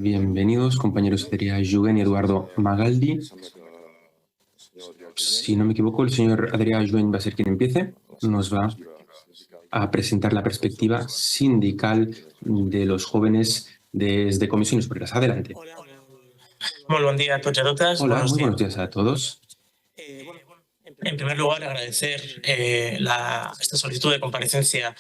Bienvenidos, compañeros. Sería Juguen y Eduardo Magaldi. Si no me equivoco, el señor Adrià Juguen va a ser quien empiece. Nos va a presentar la perspectiva sindical de los jóvenes desde Comisiones Obreras. Adelante. Muy buen día a todos y a todas. Hola, muy buenos días a todos. En primer lugar, agradecer esta solicitud de comparecencia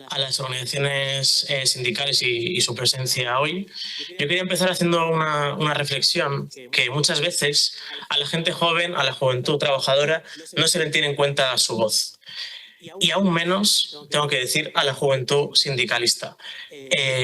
a las organizaciones sindicales y su presencia hoy. Yo quería empezar haciendo una reflexión que muchas veces a la gente joven, a la juventud trabajadora, no se le tiene en cuenta su voz. Y aún menos, tengo que decir, a la juventud sindicalista.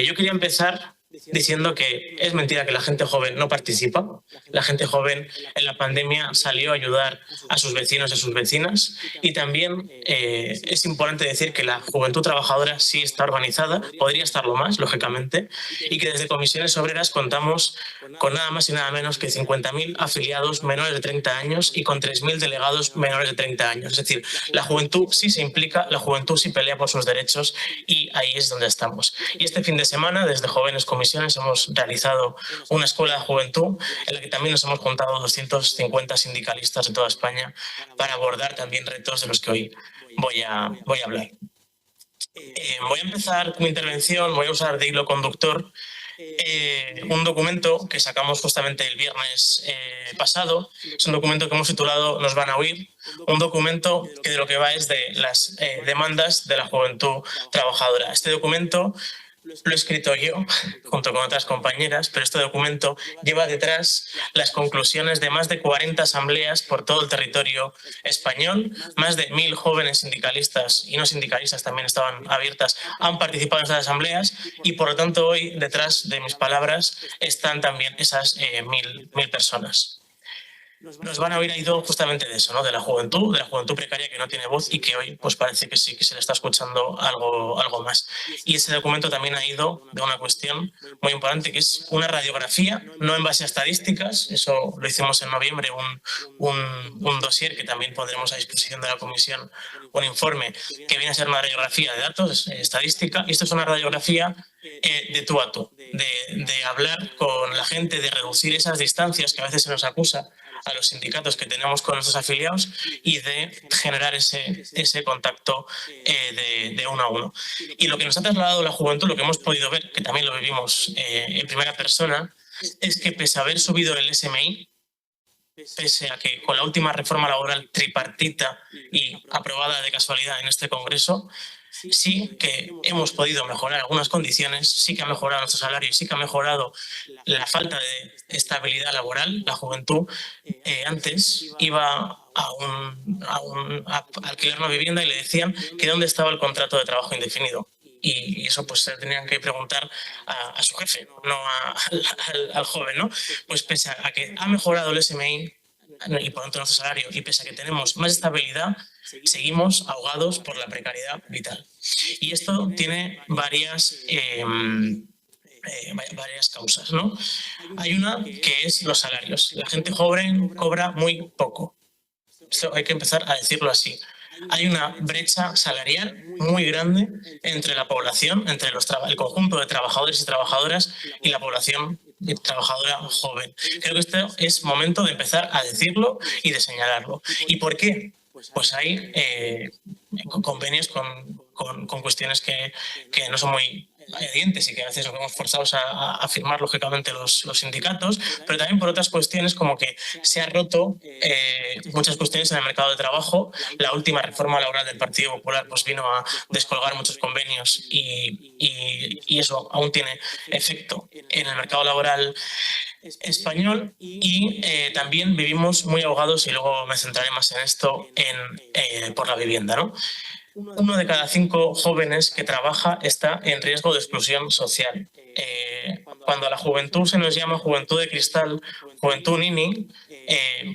Yo quería empezar diciendo que es mentira que la gente joven no participa. La gente joven en la pandemia salió a ayudar a sus vecinos y a sus vecinas, y también es importante decir que la juventud trabajadora sí está organizada, podría estarlo más, lógicamente, y que desde Comisiones Obreras contamos con nada más y nada menos que 50.000 afiliados menores de 30 años y con 3.000 delegados menores de 30 años. Es decir, la juventud sí se implica, la juventud sí pelea por sus derechos, y ahí es donde estamos. Y este fin de semana, desde Jóvenes Comisiones, hemos realizado una escuela de juventud en la que también nos hemos juntado 250 sindicalistas de toda España para abordar también retos de los que hoy voy a hablar. Voy a empezar mi intervención, voy a usar de hilo conductor un documento que sacamos justamente el viernes pasado. Es un documento que hemos titulado Nos van a oír, un documento que de lo que va es de las demandas de la juventud trabajadora. Este documento lo he escrito yo, junto con otras compañeras, pero este documento lleva detrás las conclusiones de más de 40 asambleas por todo el territorio español. Más de 1.000 jóvenes sindicalistas y no sindicalistas también estaban abiertas, han participado en estas asambleas, y por lo tanto hoy detrás de mis palabras están también esas 1.000 personas. Nos van a oír ahí justamente de eso, ¿no? De la juventud precaria que no tiene voz y que hoy pues parece que sí, que se le está escuchando algo más. Y ese documento también ha ido de una cuestión muy importante, que es una radiografía, no en base a estadísticas. Eso lo hicimos en noviembre, un dossier que también pondremos a disposición de la comisión, un informe que viene a ser una radiografía de datos, estadística, y esto es una radiografía de tú a tú, de hablar con la gente, de reducir esas distancias que a veces se nos acusa a los sindicatos que tenemos con nuestros afiliados, y de generar ese contacto de uno a uno. Y lo que nos ha trasladado la juventud, lo que hemos podido ver, que también lo vivimos en primera persona, es que pese a haber subido el SMI, pese a que con la última reforma laboral tripartita y aprobada de casualidad en este Congreso, sí que hemos podido mejorar algunas condiciones, sí que ha mejorado nuestro salario y sí que ha mejorado la falta de estabilidad laboral. La juventud antes iba a alquilar una vivienda y le decían que dónde estaba el contrato de trabajo indefinido. Y eso pues se tenían que preguntar a su jefe, no al joven, ¿no? Pues pese a que ha mejorado el SMI y por tanto nuestro salario, y pese a que tenemos más estabilidad, seguimos ahogados por la precariedad vital. Y esto tiene varias causas, ¿no? Hay una que es los salarios. La gente joven cobra muy poco. Esto hay que empezar a decirlo así. Hay una brecha salarial muy grande entre la población, entre el conjunto de trabajadores y trabajadoras y la población trabajadora joven. Creo que este es momento de empezar a decirlo y de señalarlo. ¿Y por qué? Pues hay convenios con cuestiones que no son muy dientes y que a veces nos vemos forzados a firmar, lógicamente, los sindicatos, pero también por otras cuestiones, como que se ha roto muchas cuestiones en el mercado de trabajo. La última reforma laboral del Partido Popular pues vino a descolgar muchos convenios, y eso aún tiene efecto en el mercado laboral español, y también vivimos muy ahogados, y luego me centraré más en esto, por la vivienda, ¿no? 1 de cada 5 jóvenes que trabaja está en riesgo de exclusión social. Cuando a la juventud se nos llama juventud de cristal, juventud nini,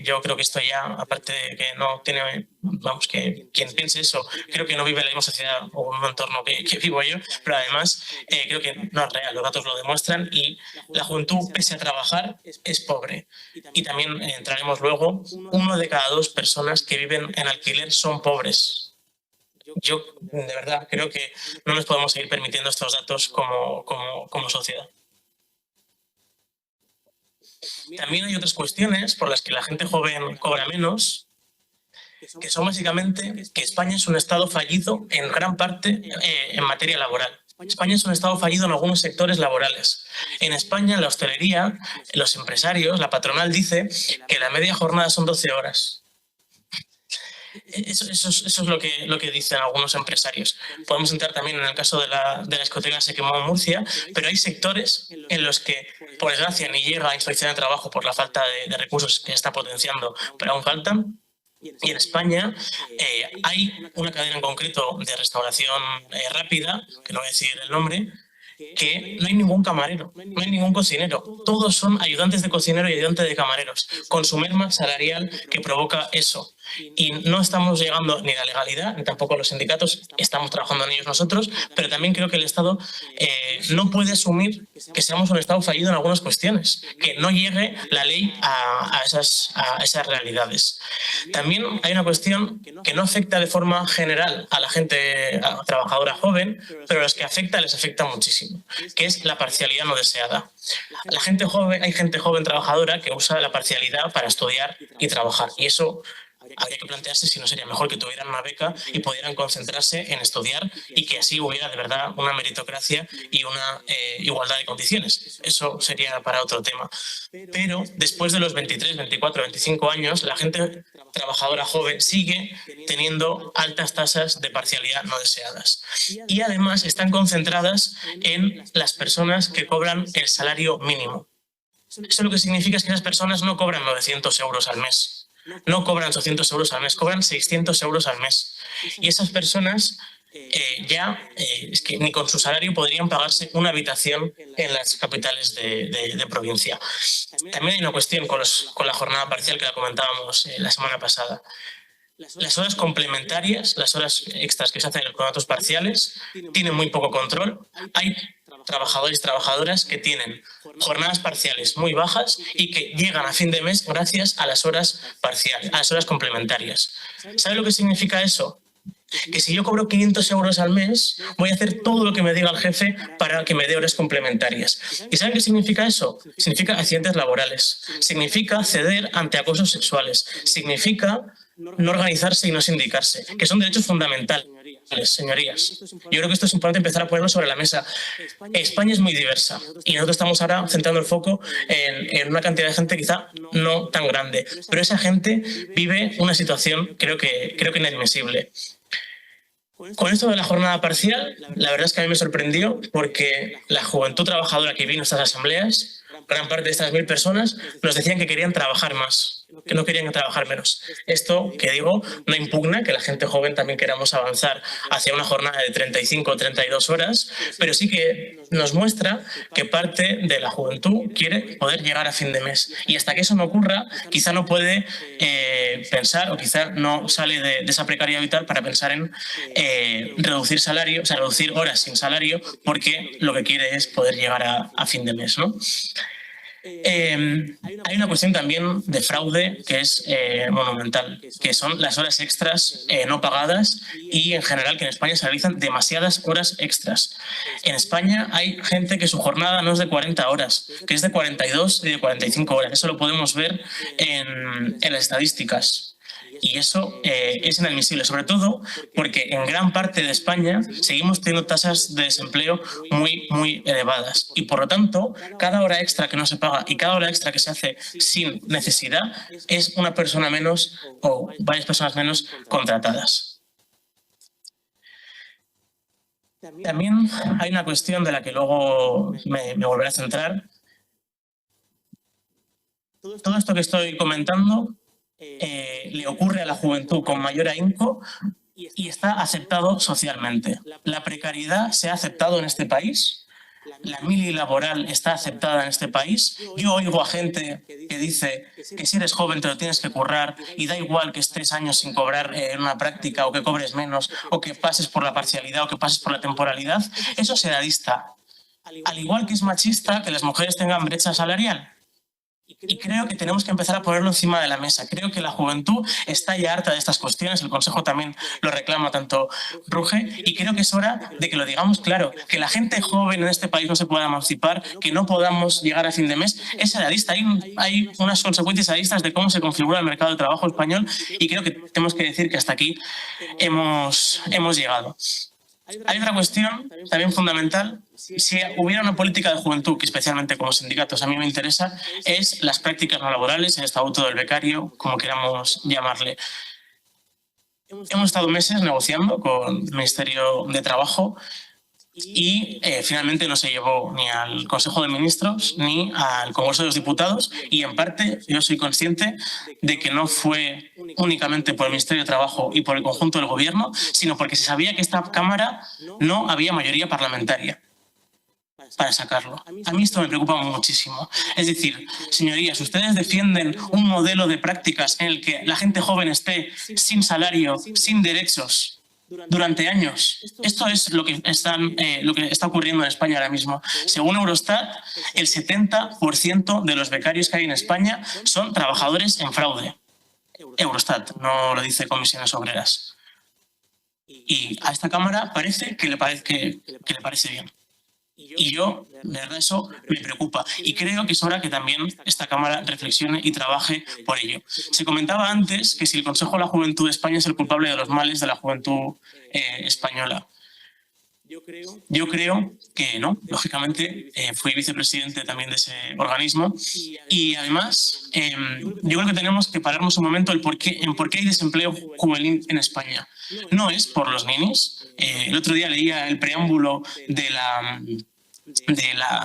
yo creo que esto ya, aparte de que no tiene, vamos, que quien piense eso, creo que no vive en la misma sociedad o un entorno que vivo yo, pero además creo que no es real, los datos lo demuestran, y la juventud, pese a trabajar, es pobre. Y también entraremos luego, 1 de cada 2 personas que viven en alquiler son pobres. Yo, de verdad, creo que no nos podemos seguir permitiendo estos datos como sociedad. También hay otras cuestiones por las que la gente joven cobra menos, que son básicamente que España es un Estado fallido en gran parte en materia laboral. España es un Estado fallido en algunos sectores laborales. En España, en la hostelería, los empresarios, la patronal dice que la media jornada son 12 horas. Eso es lo que dicen algunos empresarios. Podemos entrar también en el caso de la discoteca Se Quemó en Murcia, pero hay sectores en los que, por desgracia, ni llega a inspección de trabajo por la falta de recursos que está potenciando, pero aún faltan. Y en España hay una cadena en concreto de restauración rápida, que no voy a decir el nombre, que no hay ningún camarero, no hay ningún cocinero. Todos son ayudantes de cocinero y ayudantes de camareros, con su merma salarial que provoca eso. Y no estamos llegando ni a la legalidad, ni tampoco a los sindicatos, estamos trabajando en ellos nosotros, pero también creo que el Estado no puede asumir que seamos un Estado fallido en algunas cuestiones, que no llegue la ley a esas realidades. También hay una cuestión que no afecta de forma general a la gente trabajadora joven, pero a los que afecta les afecta muchísimo, que es la parcialidad no deseada. La gente joven, hay gente joven trabajadora que usa la parcialidad para estudiar y trabajar, y eso habría que plantearse si no sería mejor que tuvieran una beca y pudieran concentrarse en estudiar y que así hubiera de verdad una meritocracia y una igualdad de condiciones. Eso sería para otro tema. Pero después de los 23, 24, 25 años, la gente trabajadora joven sigue teniendo altas tasas de parcialidad no deseadas. Y además están concentradas en las personas que cobran el salario mínimo. Eso lo que significa es que esas personas no cobran 900 euros al mes. No cobran 800 euros al mes, cobran 600 euros al mes. Y esas personas es que ni con su salario podrían pagarse una habitación en las capitales de provincia. También hay una cuestión con la jornada parcial que la comentábamos la semana pasada. Las horas complementarias, las horas extras que se hacen en los contratos parciales, tienen muy poco control. Hay trabajadores y trabajadoras que tienen jornadas parciales muy bajas y que llegan a fin de mes gracias a las horas parciales, a las horas complementarias. ¿Sabe lo que significa eso? Que si yo cobro 500 euros al mes, voy a hacer todo lo que me diga el jefe para que me dé horas complementarias. ¿Y saben qué significa eso? Significa accidentes laborales, significa ceder ante acosos sexuales, significa no organizarse y no sindicarse, que son derechos fundamentales, señorías. Yo creo que esto es importante empezar a ponerlo sobre la mesa. España es muy diversa y nosotros estamos ahora centrando el foco en una cantidad de gente quizá no tan grande, pero esa gente vive una situación creo que inadmisible. Con esto de la jornada parcial, la verdad es que a mí me sorprendió porque la juventud trabajadora que vino a estas asambleas, gran parte de estas 1000 personas, nos decían que querían trabajar más, que no querían trabajar menos. Esto, que digo, no impugna que la gente joven también queramos avanzar hacia una jornada de 35 o 32 horas, pero sí que nos muestra que parte de la juventud quiere poder llegar a fin de mes. Y hasta que eso no ocurra, quizá no puede pensar o quizá no sale de esa precariedad vital para pensar en reducir salario, o sea, reducir horas sin salario, porque lo que quiere es poder llegar a fin de mes, ¿no? Hay una cuestión también de fraude que es monumental, que son las horas extras no pagadas y en general que en España se realizan demasiadas horas extras. En España hay gente que su jornada no es de 40 horas, que es de 42 y de 45 horas. Eso lo podemos ver en las estadísticas. Y eso es inadmisible, sobre todo porque en gran parte de España seguimos teniendo tasas de desempleo muy, muy elevadas. Y por lo tanto, cada hora extra que no se paga y cada hora extra que se hace sin necesidad es una persona menos o varias personas menos contratadas. También hay una cuestión de la que luego me volveré a centrar. Todo esto que estoy comentando le ocurre a la juventud con mayor ahínco y está aceptado socialmente. La precariedad se ha aceptado en este país, la mili laboral está aceptada en este país. Yo oigo a gente que dice que si eres joven te lo tienes que currar y da igual que estés años sin cobrar en una práctica o que cobres menos o que pases por la parcialidad o que pases por la temporalidad. Eso es edadista. Al igual que es machista que las mujeres tengan brecha salarial. Y creo que tenemos que empezar a ponerlo encima de la mesa. Creo que la juventud está ya harta de estas cuestiones. El Consejo también lo reclama, tanto Ruge, y creo que es hora de que lo digamos claro, que la gente joven en este país no se pueda emancipar, que no podamos llegar a fin de mes. Es realista. Hay unas consecuencias realistas de cómo se configura el mercado de trabajo español y creo que tenemos que decir que hasta aquí hemos llegado. Hay otra cuestión también fundamental. Si hubiera una política de juventud, que especialmente como sindicatos a mí me interesa, es las prácticas no laborales, el estatuto del becario, como queramos llamarle. Hemos estado meses negociando con el Ministerio de Trabajo y finalmente no se llevó ni al Consejo de Ministros ni al Congreso de los Diputados, y en parte yo soy consciente de que no fue únicamente por el Ministerio de Trabajo y por el conjunto del Gobierno, sino porque se sabía que esta Cámara no había mayoría parlamentaria para sacarlo. A mí esto me preocupa muchísimo. Es decir, señorías, ustedes defienden un modelo de prácticas en el que la gente joven esté sin salario, sin derechos, durante años. Esto es lo que está ocurriendo en España ahora mismo. Según Eurostat, el 70% de los becarios que hay en España son trabajadores en fraude. Eurostat, no lo dice Comisiones Obreras. Y a esta Cámara parece que le parece bien. Y yo, de verdad, eso me preocupa. Y creo que es hora que también esta Cámara reflexione y trabaje por ello. Se comentaba antes que si el Consejo de la Juventud de España es el culpable de los males de la juventud española. Yo creo que no. Lógicamente, fui vicepresidente también de ese organismo. Y además, yo creo que tenemos que pararnos un momento en por qué hay desempleo juvenil en España. No es por los ninis. El otro día leía el preámbulo de la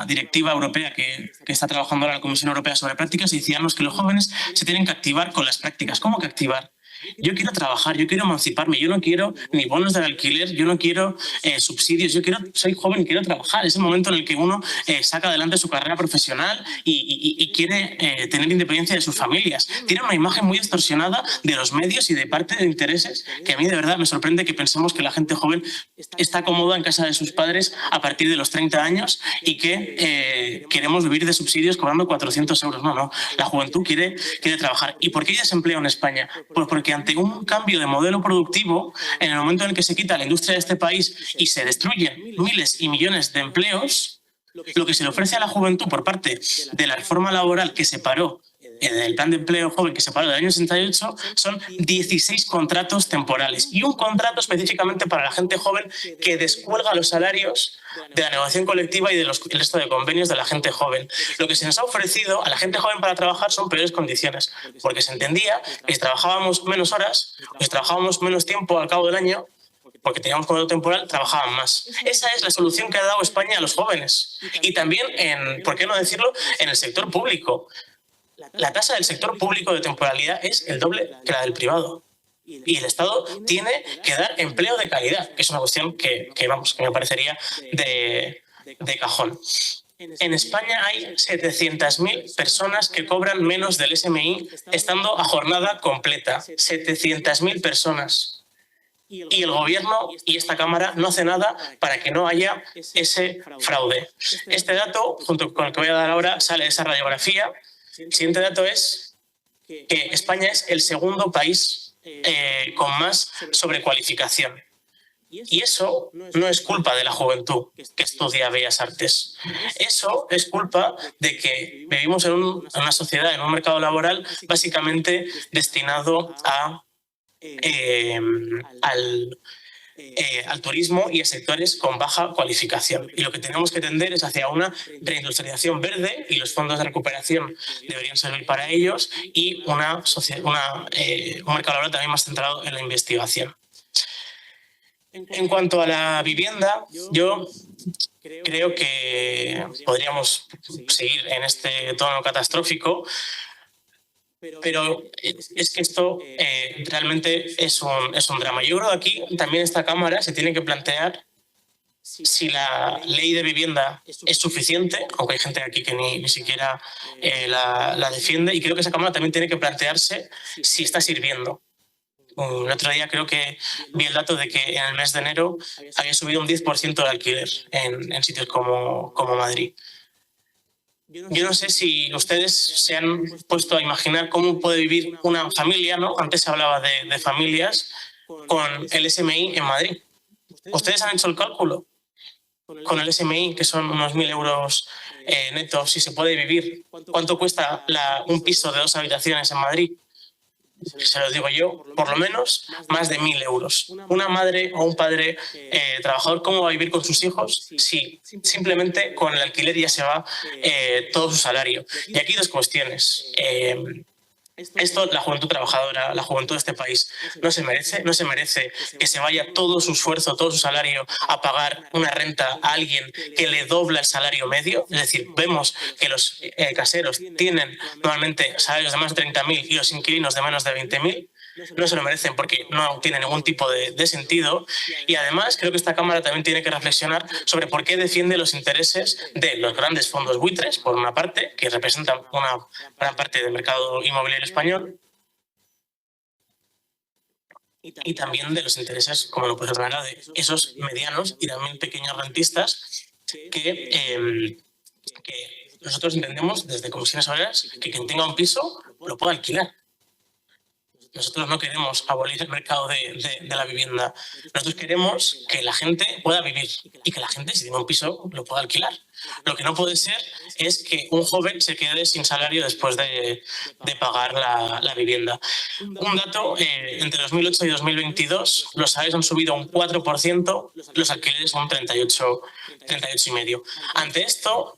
directiva europea que está trabajando ahora la Comisión Europea sobre prácticas, y decíamos que los jóvenes se tienen que activar con las prácticas. ¿Cómo que activar? Yo quiero trabajar, yo quiero emanciparme, yo no quiero ni bonos del alquiler, yo no quiero subsidios, soy joven y quiero trabajar. Es el momento en el que uno saca adelante su carrera profesional y quiere tener independencia de sus familias. Tiene una imagen muy distorsionada de los medios y de parte de intereses que a mí de verdad me sorprende que pensemos que la gente joven está cómoda en casa de sus padres a partir de los 30 años y que queremos vivir de subsidios cobrando 400 euros. No, la juventud quiere trabajar. ¿Y por qué hay desempleo en España? Pues porque ante un cambio de modelo productivo, en el momento en el que se quita la industria de este país y se destruyen miles y millones de empleos, lo que se le ofrece a la juventud por parte de la reforma laboral que se paró, el plan de empleo joven que se paró del año 68, son 16 contratos temporales y un contrato específicamente para la gente joven que descuelga los salarios de la negociación colectiva y del resto de convenios de la gente joven. Lo que se nos ha ofrecido a la gente joven para trabajar son peores condiciones, porque se entendía que si trabajábamos menos horas, pues trabajábamos menos tiempo al cabo del año, porque teníamos contrato temporal, trabajaban más. Esa es la solución que ha dado España a los jóvenes. Y también, ¿por qué no decirlo?, en el sector público. La tasa del sector público de temporalidad es el doble que la del privado. Y el Estado tiene que dar empleo de calidad, que es una cuestión que me parecería de cajón. En España hay 700.000 personas que cobran menos del SMI estando a jornada completa. 700.000 personas. Y el Gobierno y esta Cámara no hace nada para que no haya ese fraude. Este dato, junto con el que voy a dar ahora, sale de esa radiografía. El siguiente dato es que España es el segundo país con más sobrecualificación. Y eso no es culpa de la juventud que estudia Bellas Artes. Eso es culpa de que vivimos en una sociedad, en un mercado laboral básicamente destinado al turismo y a sectores con baja cualificación. Y lo que tenemos que tender es hacia una reindustrialización verde, y los fondos de recuperación deberían servir para ellos, y un mercado laboral también más centrado en la investigación. En cuanto a la vivienda, yo creo que podríamos seguir en este tono catastrófico, pero es que esto realmente es un drama. Yo creo que aquí también esta Cámara se tiene que plantear si la ley de vivienda es suficiente, aunque hay gente aquí que ni siquiera la defiende, y creo que esa Cámara también tiene que plantearse si está sirviendo. El otro día creo que vi el dato de que en el mes de enero había subido un 10% el alquiler en sitios como Madrid. Yo no sé si ustedes se han puesto a imaginar cómo puede vivir una familia, ¿no? Antes se hablaba de familias con el SMI en Madrid. ¿Ustedes han hecho el cálculo? Con el SMI, que son unos 1.000 euros netos, si se puede vivir. ¿Cuánto cuesta un piso de 2 habitaciones en Madrid? Se lo digo yo, por lo menos más de 1.000 euros. Una madre o un padre trabajador, ¿cómo va a vivir con sus hijos si simplemente con el alquiler ya se va todo su salario? Y aquí 2 cuestiones. Esto la juventud trabajadora, la juventud de este país no se merece que se vaya todo su esfuerzo, todo su salario a pagar una renta a alguien que le dobla el salario medio. Es decir, vemos que los caseros tienen normalmente salarios de más de 30.000 y los inquilinos de menos de 20.000. No se lo merecen porque no tiene ningún tipo de sentido. Y además creo que esta Cámara también tiene que reflexionar sobre por qué defiende los intereses de los grandes fondos buitres, por una parte, que representan una gran parte del mercado inmobiliario español, y también de los intereses, como no puede ser manera, de esos medianos y también pequeños rentistas que nosotros entendemos desde Comisiones Obreras que quien tenga un piso lo pueda alquilar. Nosotros no queremos abolir el mercado de la vivienda. Nosotros queremos que la gente pueda vivir y que la gente, si tiene un piso, lo pueda alquilar. Lo que no puede ser es que un joven se quede sin salario después de pagar la vivienda. Un dato, entre 2008 y 2022, los salarios han subido un 4%, los alquileres un 38,5%. Ante esto,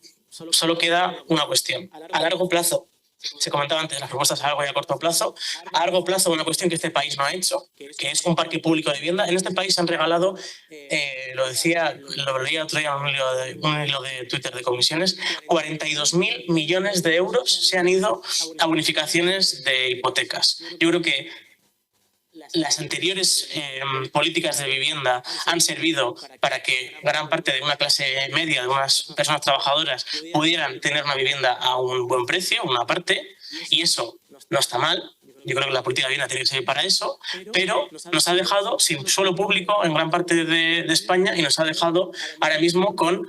solo queda una cuestión. A largo plazo, se comentaba antes las propuestas a largo y a corto plazo. A largo plazo, una cuestión que este país no ha hecho, que es un parque público de vivienda. En este país se han regalado, lo leía otro día en un hilo de Twitter de Comisiones, 42.000 millones de euros se han ido a bonificaciones de hipotecas. Yo creo que las anteriores políticas de vivienda han servido para que gran parte de una clase media, de unas personas trabajadoras, pudieran tener una vivienda a un buen precio, una parte, y eso no está mal. Yo creo que la política de vivienda tiene que servir para eso, pero nos ha dejado sin suelo público en gran parte de España y nos ha dejado ahora mismo con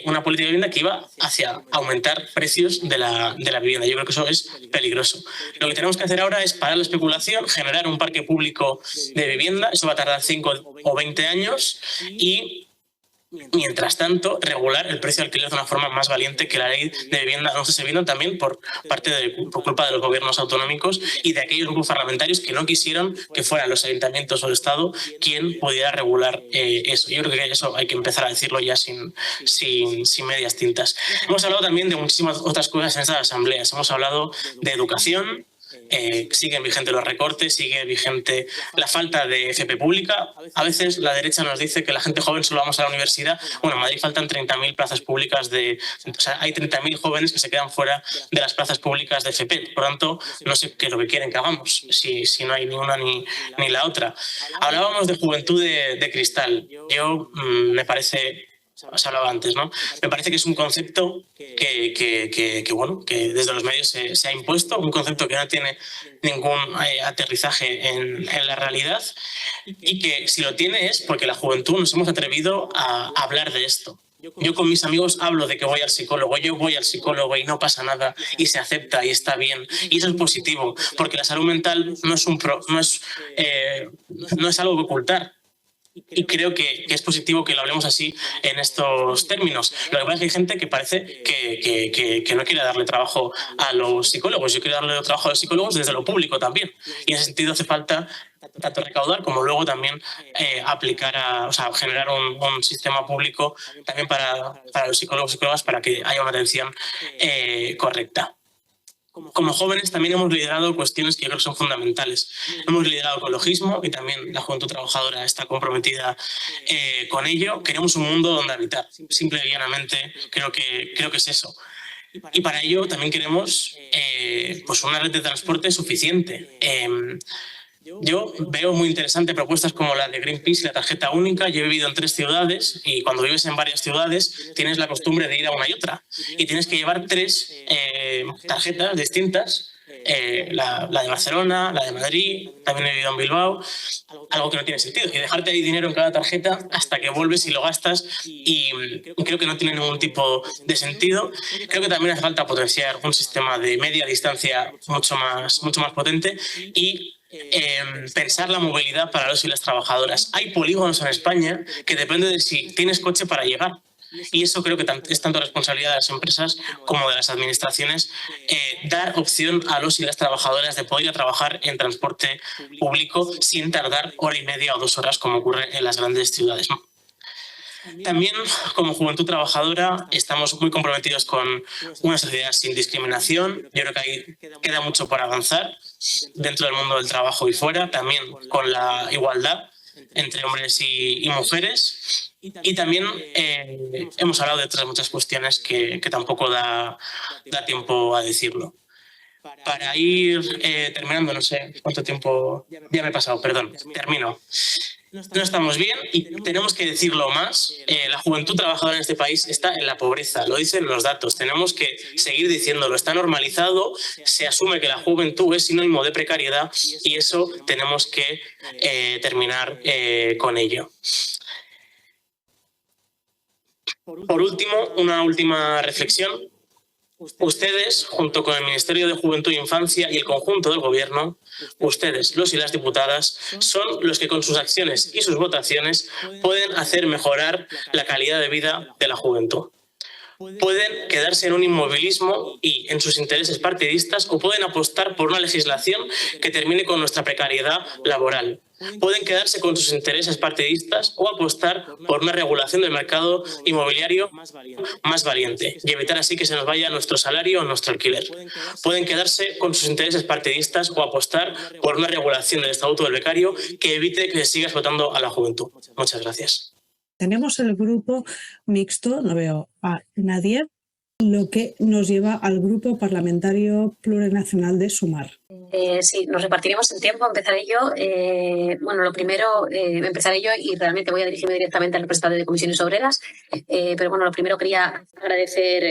una política de vivienda que iba hacia aumentar precios de la vivienda. Yo creo que eso es peligroso. Lo que tenemos que hacer ahora es parar la especulación, generar un parque público de vivienda. Eso va a tardar 5 o 20 años y, mientras tanto, regular el precio de alquiler de una forma más valiente que la ley de vivienda no se vino también por culpa de los gobiernos autonómicos y de aquellos grupos parlamentarios que no quisieron que fueran los ayuntamientos o el Estado quien pudiera regular eso. Yo creo que eso hay que empezar a decirlo ya sin medias tintas. Hemos hablado también de muchísimas otras cosas en estas asambleas. Hemos hablado de educación. Siguen vigentes los recortes, sigue vigente la falta de FP pública. A veces la derecha nos dice que la gente joven solo vamos a la universidad. Bueno, en Madrid faltan 30.000 plazas públicas o sea, hay 30.000 jóvenes que se quedan fuera de las plazas públicas de FP. Por lo tanto, no sé qué es lo que quieren que hagamos, si no hay ni una ni la otra. Hablábamos de juventud de cristal. Yo me parece... Se hablaba antes, ¿no? Me parece que es un concepto que desde los medios se ha impuesto, un concepto que no tiene ningún aterrizaje en la realidad y que si lo tiene es porque la juventud nos hemos atrevido a hablar de esto. Yo con mis amigos hablo de que voy al psicólogo, yo voy al psicólogo y no pasa nada y se acepta y está bien. Y eso es positivo, porque la salud mental no es algo que ocultar. Y creo que es positivo que lo hablemos así en estos términos. Lo que pasa es que hay gente que parece que no quiere darle trabajo a los psicólogos. Yo quiero darle trabajo a los psicólogos desde lo público también. Y en ese sentido hace falta tanto recaudar como luego también generar un sistema público también para los psicólogos y psicólogas para que haya una atención correcta. Como jóvenes también hemos liderado cuestiones que yo creo que son fundamentales. Hemos liderado ecologismo y también la juventud trabajadora está comprometida con ello. Queremos un mundo donde habitar. Simple y llanamente creo que es eso. Y para ello también queremos una red de transporte suficiente. Yo veo muy interesante propuestas como la de Greenpeace y la tarjeta única. Yo he vivido en 3 ciudades y cuando vives en varias ciudades tienes la costumbre de ir a una y otra y tienes que llevar 3 tarjetas distintas la de Barcelona, la de Madrid, también he vivido en Bilbao, algo que no tiene sentido. Y dejarte ahí dinero en cada tarjeta hasta que vuelves y lo gastas, y creo que no tiene ningún tipo de sentido. Creo que también hace falta potenciar un sistema de media distancia mucho más potente y pensar la movilidad para los y las trabajadoras. Hay polígonos en España que depende de si tienes coche para llegar. Y eso creo que es tanto responsabilidad de las empresas como de las administraciones, dar opción a los y las trabajadoras de poder ir a trabajar en transporte público sin tardar hora y media o 2 horas como ocurre en las grandes ciudades. También, como Juventud Trabajadora, estamos muy comprometidos con una sociedad sin discriminación. Yo creo que ahí queda mucho por avanzar dentro del mundo del trabajo y fuera, también con la igualdad entre hombres y mujeres. Y también hemos hablado de otras muchas cuestiones que tampoco da tiempo a decirlo. Para ir terminando, no sé cuánto tiempo ya me he pasado, perdón, termino. No estamos bien y tenemos que decirlo más. La juventud trabajadora en este país está en la pobreza, lo dicen los datos. Tenemos que seguir diciéndolo. Está normalizado, se asume que la juventud es sinónimo de precariedad y eso tenemos que terminar con ello. Por último, una última reflexión. Ustedes, junto con el Ministerio de Juventud e Infancia y el conjunto del Gobierno, ustedes, los y las diputadas, son los que con sus acciones y sus votaciones pueden hacer mejorar la calidad de vida de la juventud. Pueden quedarse en un inmovilismo y en sus intereses partidistas o pueden apostar por una legislación que termine con nuestra precariedad laboral. Pueden quedarse con sus intereses partidistas o apostar por una regulación del mercado inmobiliario más valiente y evitar así que se nos vaya nuestro salario o nuestro alquiler. Pueden quedarse con sus intereses partidistas o apostar por una regulación del estatuto del becario que evite que se siga explotando a la juventud. Muchas gracias. Tenemos el grupo mixto, no veo a nadie, lo que nos lleva al grupo parlamentario plurinacional de Sumar. Sí, nos repartiremos el tiempo, empezaré yo. Bueno, lo primero, empezaré yo y realmente voy a dirigirme directamente al representante de Comisiones Obreras. Pero bueno, lo primero quería agradecer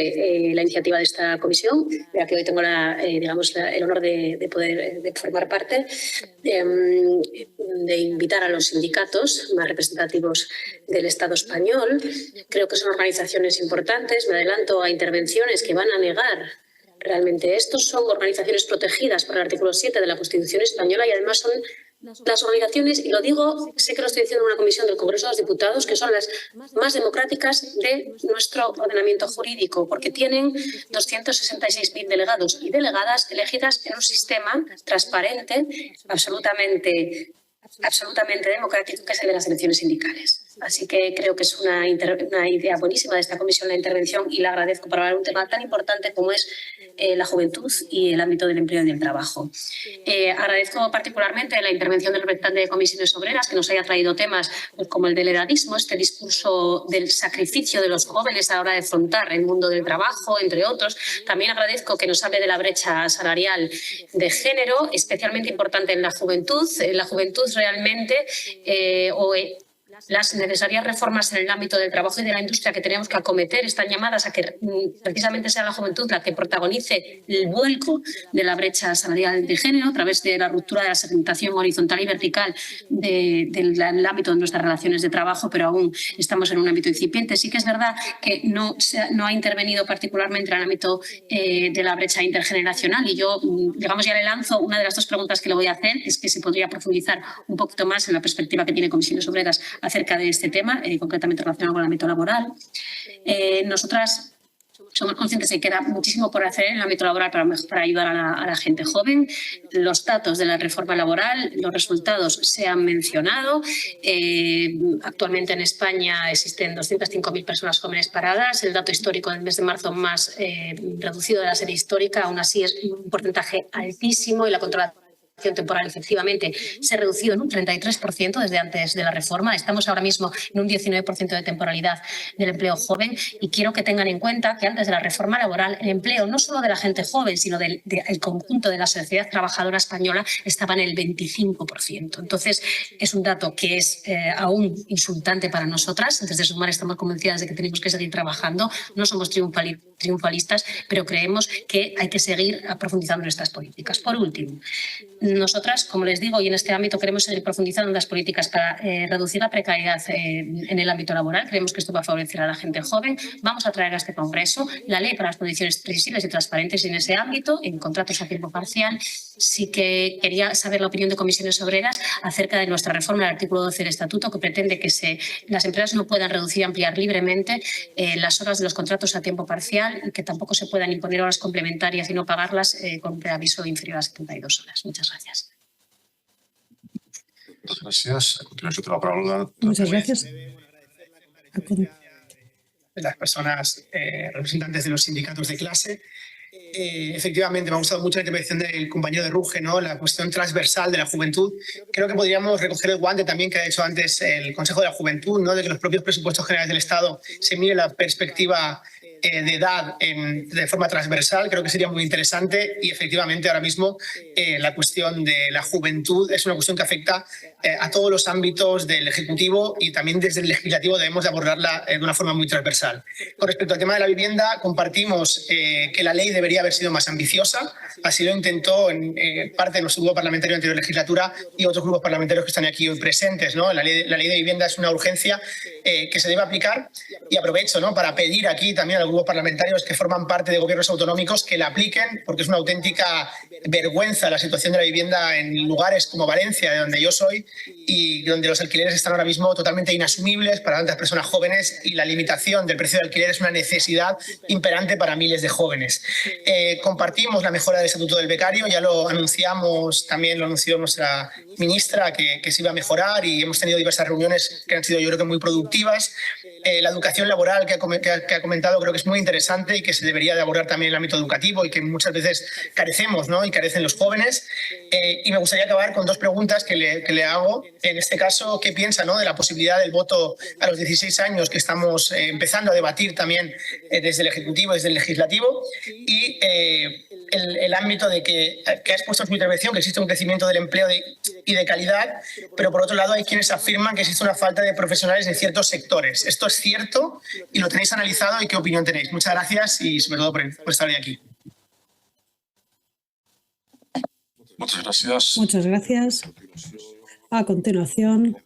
la iniciativa de esta comisión, ya que hoy tengo el honor de poder formar parte, de invitar a los sindicatos más representativos del Estado español. Creo que son organizaciones importantes. Me adelanto a intervenciones que van a negar realmente esto. Son organizaciones protegidas por el artículo 7 de la Constitución española y además son las organizaciones, y lo digo, sé que lo estoy diciendo en una comisión del Congreso de los Diputados, que son las más democráticas de nuestro ordenamiento jurídico, porque tienen 266.000 delegados y delegadas elegidas en un sistema transparente, absolutamente democrático, que es el de las elecciones sindicales. Así que creo que es una idea buenísima de esta comisión la intervención y la agradezco para hablar de un tema tan importante como es la juventud y el ámbito del empleo y del trabajo. Agradezco particularmente la intervención del representante de Comisiones Obreras, que nos haya traído temas como el del edadismo, este discurso del sacrificio de los jóvenes a la hora de afrontar el mundo del trabajo, entre otros. También agradezco que nos hable de la brecha salarial de género, especialmente importante en la juventud. La juventud realmente, las necesarias reformas en el ámbito del trabajo y de la industria que tenemos que acometer están llamadas a que precisamente sea la juventud la que protagonice el vuelco de la brecha salarial de género a través de la ruptura de la segmentación horizontal y vertical del ámbito de nuestras relaciones de trabajo, pero aún estamos en un ámbito incipiente. Sí que es verdad que no ha intervenido particularmente en el ámbito de la brecha intergeneracional y yo, digamos, ya le lanzo una de las 2 preguntas que le voy a hacer, es que se podría profundizar un poquito más en la perspectiva que tiene Comisiones Obreras acerca de este tema, concretamente relacionado con el ámbito laboral. Nosotras somos conscientes de que queda muchísimo por hacer en el ámbito laboral para ayudar a la gente joven. Los datos de la reforma laboral, los resultados se han mencionado. Actualmente en España existen 205.000 personas jóvenes paradas. El dato histórico del mes de marzo más reducido de la serie histórica, aún así es un porcentaje altísimo y la contratación temporal efectivamente se ha reducido en un 33% desde antes de la reforma. Estamos ahora mismo en un 19% de temporalidad del empleo joven y quiero que tengan en cuenta que antes de la reforma laboral el empleo no solo de la gente joven sino del conjunto de la sociedad trabajadora española estaba en el 25%. Entonces es un dato que es aún insultante para nosotras. Desde Sumar estamos convencidas de que tenemos que seguir trabajando. No somos triunfalistas, pero creemos que hay que seguir profundizando en estas políticas. Por último, nosotras, como les digo, y en este ámbito queremos seguir profundizando en las políticas para reducir la precariedad en el ámbito laboral. Creemos que esto va a favorecer a la gente joven. Vamos a traer a este Congreso la ley para las condiciones previsibles y transparentes en ese ámbito, en contratos a tiempo parcial. Sí que quería saber la opinión de Comisiones Obreras acerca de nuestra reforma del artículo 12 del Estatuto, que pretende que las empresas no puedan reducir y ampliar libremente las horas de los contratos a tiempo parcial y que tampoco se puedan imponer horas complementarias y no pagarlas con un preaviso inferior a 72 horas. Muchas gracias. Muchas gracias. A continuación te la palabra. Muchas gracias. Las personas representantes de los sindicatos de clase. Efectivamente, me ha gustado mucho la intervención del compañero de Ruge, ¿no? La cuestión transversal de la juventud. Creo que podríamos recoger el guante también que ha hecho antes el Consejo de la Juventud, ¿no? De que los propios presupuestos generales del Estado se mire la perspectiva de edad de forma transversal. Creo que sería muy interesante y efectivamente ahora mismo la cuestión de la juventud es una cuestión que afecta a todos los ámbitos del Ejecutivo y también desde el Legislativo debemos de abordarla de una forma muy transversal. Con respecto al tema de la vivienda, compartimos que la ley debería haber sido más ambiciosa. Así lo intentó en parte de nuestro grupo parlamentario en la anterior legislatura y otros grupos parlamentarios que están aquí hoy presentes, ¿no? La ley de vivienda es una urgencia que se debe aplicar y aprovecho, ¿no?, para pedir aquí también a los grupos parlamentarios que forman parte de gobiernos autonómicos que la apliquen, porque es una auténtica vergüenza la situación de la vivienda en lugares como Valencia, de donde yo soy, y donde los alquileres están ahora mismo totalmente inasumibles para tantas personas jóvenes y la limitación del precio de alquiler es una necesidad imperante para miles de jóvenes. Compartimos la mejora del estatuto del becario, ya lo anunciamos, también lo anunció nuestra ministra que se iba a mejorar y hemos tenido diversas reuniones que han sido yo creo que muy productivas. La educación laboral que ha comentado creo que es muy interesante y que se debería de abordar también en el ámbito educativo y que muchas veces carecemos, ¿no?, y carecen los jóvenes. Y me gustaría acabar con dos preguntas que le hago. En este caso, ¿qué piensa, ¿no?, de la posibilidad del voto a los 16 años que estamos empezando a debatir también desde el Ejecutivo, desde el Legislativo? Y el ámbito de que ha expuesto en su intervención que existe un crecimiento del empleo y de calidad, pero por otro lado hay quienes afirman que existe una falta de profesionales en ciertos sectores. ¿Esto es cierto y lo tenéis analizado y qué opinión tenéis? Muchas gracias y sobre todo por estar hoy aquí. Muchas gracias. Muchas gracias. A continuación,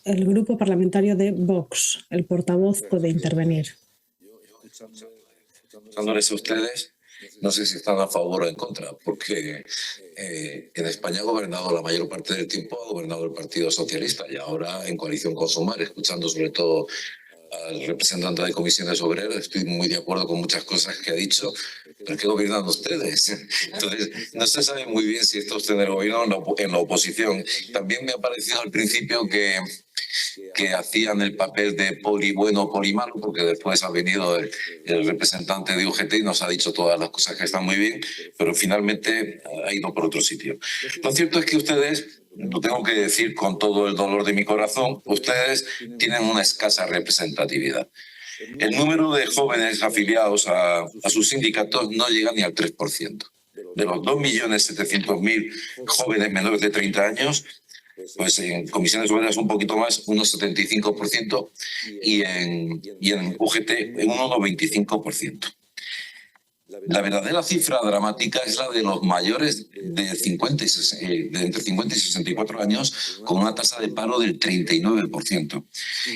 el grupo parlamentario de Vox. El portavoz puede intervenir. Escuchándoles a ustedes, no sé si están a favor o en contra, porque en España ha gobernado la mayor parte del tiempo, ha gobernado el Partido Socialista y ahora en coalición con Sumar, escuchando sobre todo al representante de Comisiones Obreras, estoy muy de acuerdo con muchas cosas que ha dicho, pero ¿qué gobiernan ustedes? Entonces, no se sabe muy bien si está usted en el gobierno o en la oposición. También me ha parecido al principio que hacían el papel de poli bueno o poli malo, porque después ha venido el representante de UGT y nos ha dicho todas las cosas que están muy bien, pero finalmente ha ido por otro sitio. Lo cierto es que ustedes, lo tengo que decir con todo el dolor de mi corazón, ustedes tienen una escasa representatividad. El número de jóvenes afiliados a sus sindicatos no llega ni al 3%. De los 2.700.000 jóvenes menores de 30 años, pues en Comisiones Obreras un poquito más, unos 75%, y en UGT un 1,25%. La verdadera cifra dramática es la de los mayores de entre 50 y 64 años con una tasa de paro del 39%.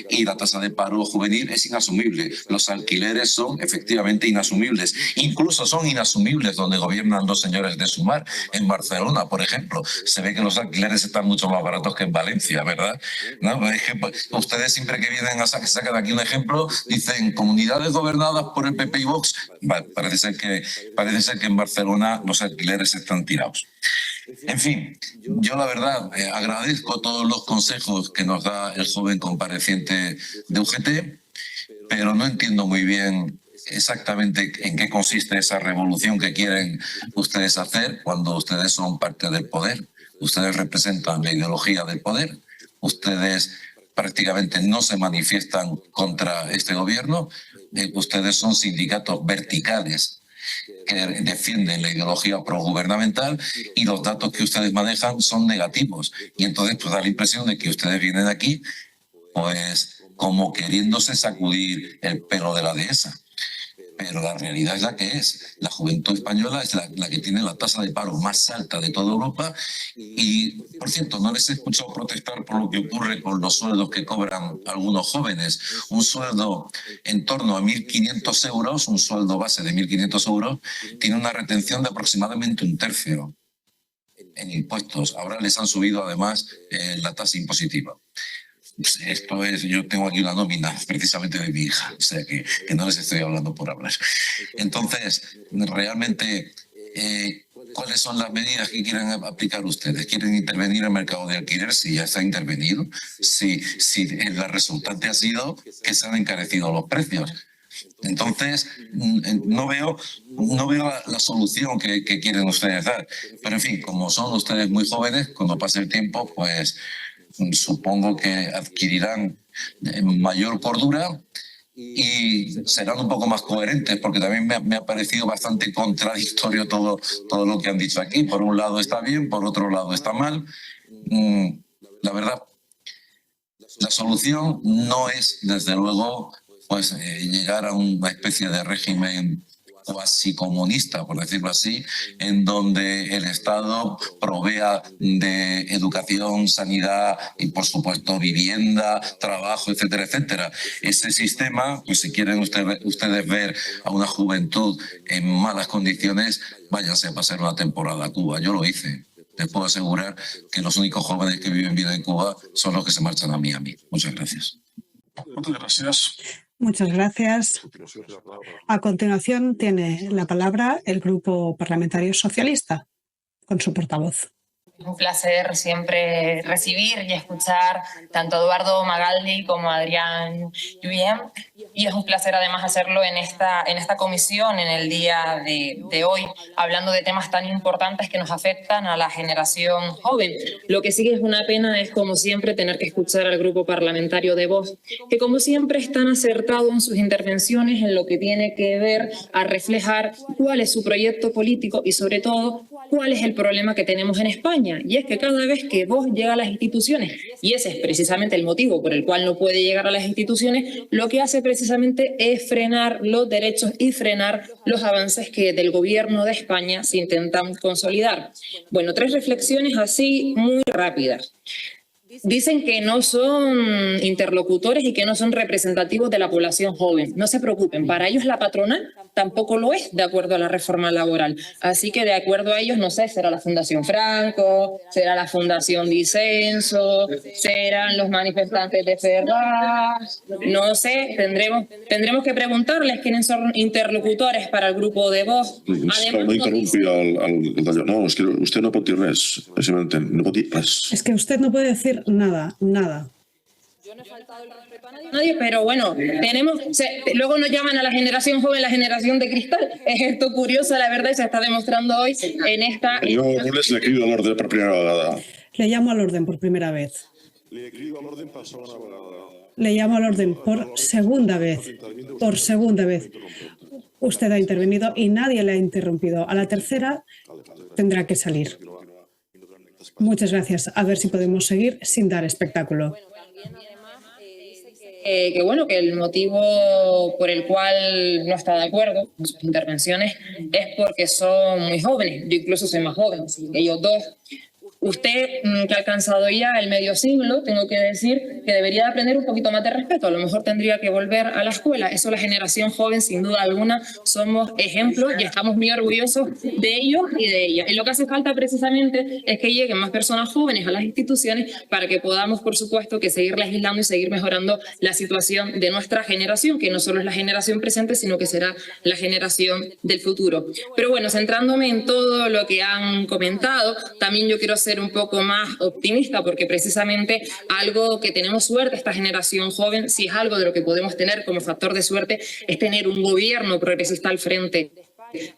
Y la tasa de paro juvenil es inasumible. Los alquileres son efectivamente inasumibles. Incluso son inasumibles donde gobiernan los señores de Sumar. En Barcelona, por ejemplo, se ve que los alquileres están mucho más baratos que en Valencia, ¿verdad? ¿No? Ustedes siempre que vienen a sacar aquí un ejemplo, dicen comunidades gobernadas por el PP y Vox. Vale, parece ser que en Barcelona los alquileres están tirados. En fin, yo la verdad agradezco todos los consejos que nos da el joven compareciente de UGT, pero no entiendo muy bien exactamente en qué consiste esa revolución que quieren ustedes hacer cuando ustedes son parte del poder. Ustedes representan la ideología del poder, ustedes prácticamente no se manifiestan contra este gobierno, ustedes son sindicatos verticales que defienden la ideología progubernamental y los datos que ustedes manejan son negativos. Y entonces pues da la impresión de que ustedes vienen aquí pues como queriéndose sacudir el pelo de la dehesa. Pero la realidad es la que es. La juventud española es la que tiene la tasa de paro más alta de toda Europa y, por cierto, no les he escuchado protestar por lo que ocurre con los sueldos que cobran algunos jóvenes. Un sueldo en torno a 1.500 euros, un sueldo base de 1.500 euros, tiene una retención de aproximadamente 1/3 en impuestos. Ahora les han subido además la tasa impositiva. Esto es, yo tengo aquí una nómina precisamente de mi hija, o sea que no les estoy hablando por hablar. Entonces, realmente, ¿cuáles son las medidas que quieren aplicar ustedes? ¿Quieren intervenir en el mercado de alquiler? Si ya se ha intervenido, si la resultante ha sido que se han encarecido los precios. Entonces, no veo la solución que quieren ustedes dar. Pero, en fin, como son ustedes muy jóvenes, cuando pase el tiempo, pues supongo que adquirirán mayor cordura y serán un poco más coherentes, porque también me ha parecido bastante contradictorio todo lo que han dicho aquí. Por un lado está bien, por otro lado está mal. La verdad, la solución no es, desde luego, pues llegar a una especie de régimen cuasi comunista, por decirlo así, en donde el Estado provea de educación, sanidad y, por supuesto, vivienda, trabajo, etcétera, etcétera. Ese sistema, pues si quieren ustedes ver a una juventud en malas condiciones, váyanse a pasar una temporada a Cuba. Yo lo hice. Les puedo asegurar que los únicos jóvenes que viven bien en Cuba son los que se marchan a Miami. Muchas gracias. Muchas gracias. Muchas gracias. A continuación tiene la palabra el Grupo Parlamentario Socialista, con su portavoz. Es un placer siempre recibir y escuchar tanto a Eduardo Magaldi como a Adrián Lluyen, y es un placer además hacerlo en esta comisión en el día de hoy, hablando de temas tan importantes que nos afectan a la generación joven. Lo que sí es una pena es, como siempre, tener que escuchar al Grupo Parlamentario de Vox, que como siempre es tan acertado en sus intervenciones en lo que tiene que ver a reflejar cuál es su proyecto político y, sobre todo, cuál es el problema que tenemos en España. Y es que cada vez que Vox llega a las instituciones, y ese es precisamente el motivo por el cual no puede llegar a las instituciones, lo que hace precisamente es frenar los derechos y frenar los avances que del gobierno de España se intentan consolidar. Bueno, 3 reflexiones así muy rápidas. Dicen que no son interlocutores y que no son representativos de la población joven. No se preocupen, para ellos la patronal tampoco lo es, de acuerdo a la reforma laboral. Así que de acuerdo a ellos, no sé, será la Fundación Franco, será la Fundación Disenso, serán los manifestantes de Ferraz, no sé, tendremos que preguntarles quiénes son interlocutores para el grupo de Vox. No interrumpi no, es que usted no puede decir res, no puede decir res. Es que usted no puede decir nada. Yo no he faltado el respeto a nadie, pero bueno, luego nos llaman a la generación joven la generación de cristal. Es esto curioso, la verdad, y se está demostrando hoy en esta... Yo les le crido al orden por primera vegada. Le llamo al orden por primera vez. Le crido al orden per segona vegada. Le llamo al orden por segunda vez. Por segunda vez. Usted ha intervenido y nadie le ha interrumpido. A la tercera tendrá que salir. Muchas gracias. A ver si podemos seguir sin dar espectáculo. Que el motivo por el cual no está de acuerdo con sus intervenciones es porque son muy jóvenes. Yo incluso soy más joven, ellos dos. Usted, que ha alcanzado ya el medio siglo, tengo que decir que debería aprender un poquito más de respeto. A lo mejor tendría que volver a la escuela. Eso, la generación joven, sin duda alguna, somos ejemplos y estamos muy orgullosos de ellos y de ellas. Y lo que hace falta precisamente es que lleguen más personas jóvenes a las instituciones para que podamos, por supuesto, que seguir legislando y seguir mejorando la situación de nuestra generación, que no solo es la generación presente, sino que será la generación del futuro. Pero bueno, centrándome en todo lo que han comentado, también yo quiero ser un poco más optimista, porque precisamente algo que tenemos suerte esta generación joven, si es algo de lo que podemos tener como factor de suerte, es tener un gobierno progresista al frente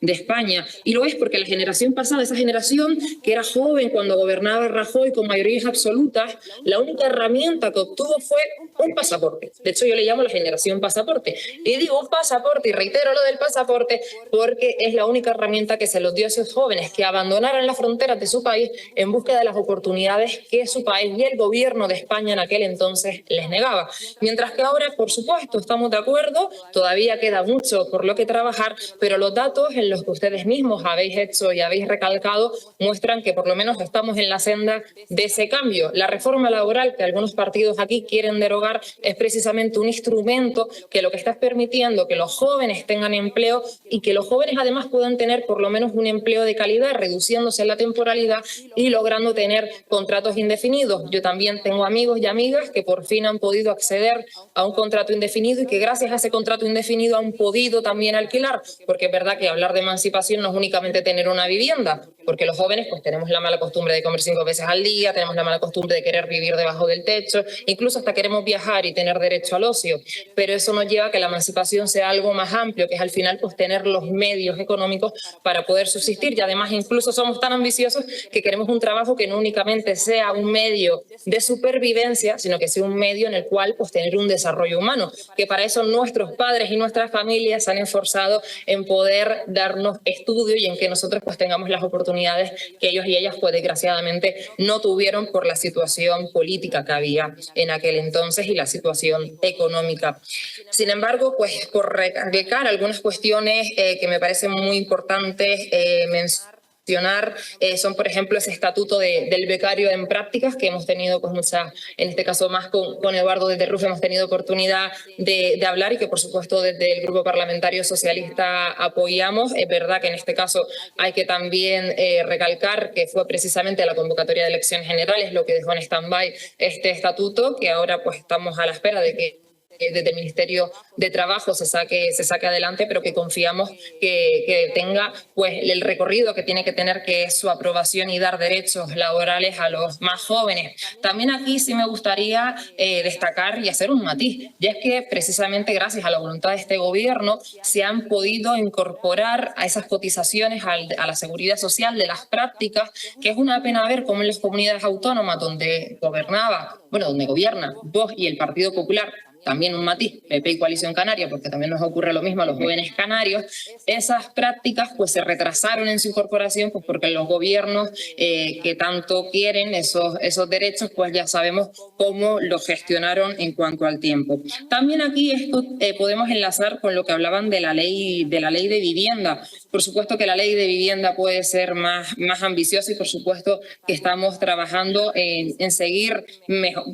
de España. Y lo es porque la generación pasada, esa generación que era joven cuando gobernaba Rajoy con mayorías absolutas, la única herramienta que obtuvo fue un pasaporte. De hecho, yo le llamo la generación pasaporte. Y digo un pasaporte, y reitero lo del pasaporte, porque es la única herramienta que se los dio a esos jóvenes que abandonaran las fronteras de su país en búsqueda de las oportunidades que su país y el gobierno de España en aquel entonces les negaba. Mientras que ahora, por supuesto, estamos de acuerdo, todavía queda mucho por lo que trabajar, pero los datos en los que ustedes mismos habéis hecho y habéis recalcado muestran que por lo menos estamos en la senda de ese cambio. La reforma laboral que algunos partidos aquí quieren derogar es precisamente un instrumento que lo que está es permitiendo que los jóvenes tengan empleo y que los jóvenes además puedan tener por lo menos un empleo de calidad, reduciéndose la temporalidad y logrando tener contratos indefinidos. Yo también tengo amigos y amigas que por fin han podido acceder a un contrato indefinido y que gracias a ese contrato indefinido han podido también alquilar, porque es verdad que hablar de emancipación no es únicamente tener una vivienda, porque los jóvenes pues tenemos la mala costumbre de comer 5 veces al día, tenemos la mala costumbre de querer vivir debajo del techo, incluso hasta queremos viajar y tener derecho al ocio, pero eso nos lleva a que la emancipación sea algo más amplio, que es al final pues tener los medios económicos para poder subsistir, y además incluso somos tan ambiciosos que queremos un trabajo que no únicamente sea un medio de supervivencia, sino que sea un medio en el cual pues tener un desarrollo humano, que para eso nuestros padres y nuestras familias se han esforzado en poder darnos estudio y en que nosotros pues tengamos las oportunidades que ellos y ellas pues desgraciadamente no tuvieron por la situación política que había en aquel entonces y la situación económica. Sin embargo, pues por recalcar algunas cuestiones que me parecen muy importantes mencionar, son, por ejemplo, ese estatuto del becario en prácticas que hemos tenido, pues muchas, en este caso más con Eduardo desde RUF hemos tenido oportunidad de hablar y que, por supuesto, desde el Grupo Parlamentario Socialista apoyamos. Es verdad que en este caso hay que también recalcar que fue precisamente la convocatoria de elecciones generales lo que dejó en stand-by este estatuto, que ahora pues estamos a la espera de que desde el Ministerio de Trabajo se saque adelante, pero que confiamos que tenga pues el recorrido que tiene que tener, que es su aprobación y dar derechos laborales a los más jóvenes. También aquí sí me gustaría destacar y hacer un matiz, y es que precisamente gracias a la voluntad de este gobierno se han podido incorporar a esas cotizaciones a la seguridad social de las prácticas, que es una pena ver cómo en las comunidades autónomas donde gobierna Vox y el Partido Popular, también un matiz, PP y Coalición Canaria, porque también nos ocurre lo mismo a los jóvenes canarios, esas prácticas pues se retrasaron en su incorporación pues porque los gobiernos que tanto quieren esos derechos pues ya sabemos cómo los gestionaron en cuanto al tiempo. También aquí esto podemos enlazar con lo que hablaban de la ley de vivienda. Por supuesto que la ley de vivienda puede ser más ambiciosa y por supuesto que estamos trabajando en seguir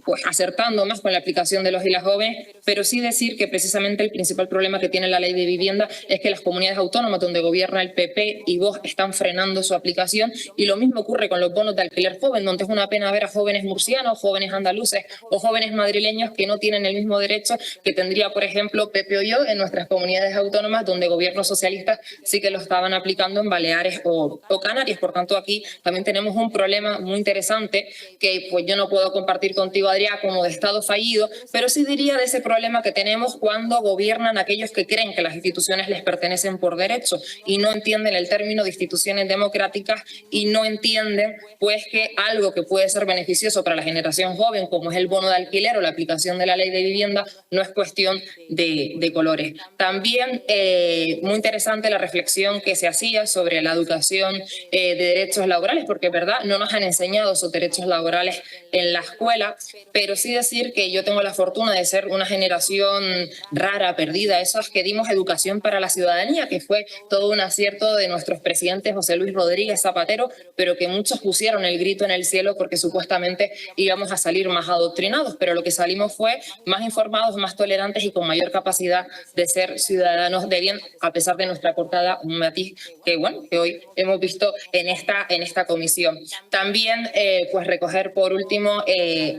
pues acertando más con la aplicación de los y las jóvenes, pero sí decir que precisamente el principal problema que tiene la ley de vivienda es que las comunidades autónomas donde gobierna el PP y Vox están frenando su aplicación, y lo mismo ocurre con los bonos de alquiler joven, donde es una pena ver a jóvenes murcianos, jóvenes andaluces o jóvenes madrileños que no tienen el mismo derecho que tendría, por ejemplo, Pepe o yo en nuestras comunidades autónomas donde gobiernos socialistas sí que lo estaban aplicando en Baleares o Canarias. Por tanto, aquí también tenemos un problema muy interesante que pues yo no puedo compartir contigo, Adrià, como de Estado fallido, pero sí diría de ese problema que tenemos cuando gobiernan aquellos que creen que las instituciones les pertenecen por derecho y no entienden el término de instituciones democráticas y no entienden pues que algo que puede ser beneficioso para la generación joven, como es el bono de alquiler o la aplicación de la ley de vivienda, no es cuestión de colores. También muy interesante la reflexión que se hacía sobre la educación de derechos laborales, porque es verdad, no nos han enseñado esos derechos laborales en la escuela, pero sí decir que yo tengo la fortuna de ser una generación rara, perdida, esas que dimos educación para la ciudadanía, que fue todo un acierto de nuestros presidentes José Luis Rodríguez Zapatero, pero que muchos pusieron el grito en el cielo porque supuestamente íbamos a salir más adoctrinados, pero lo que salimos fue más informados, más tolerantes y con mayor capacidad de ser ciudadanos de bien, a pesar de nuestra cortada, un matiz que hoy hemos visto en esta comisión. También pues recoger por último,